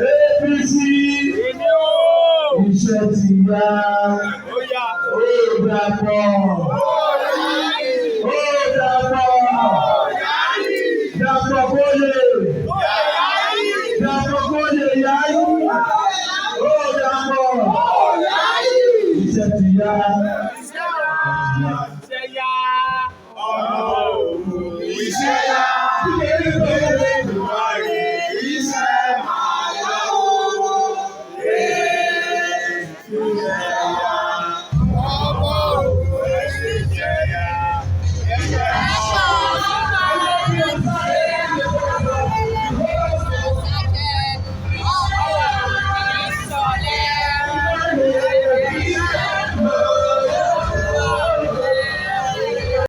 APC iṣẹ́ ti yá ó dàpọ̀ bóyè dàpọ̀ bóyè Yayi ó dàpọ̀ iṣẹ́ ti yá. Iṣẹ́ yá.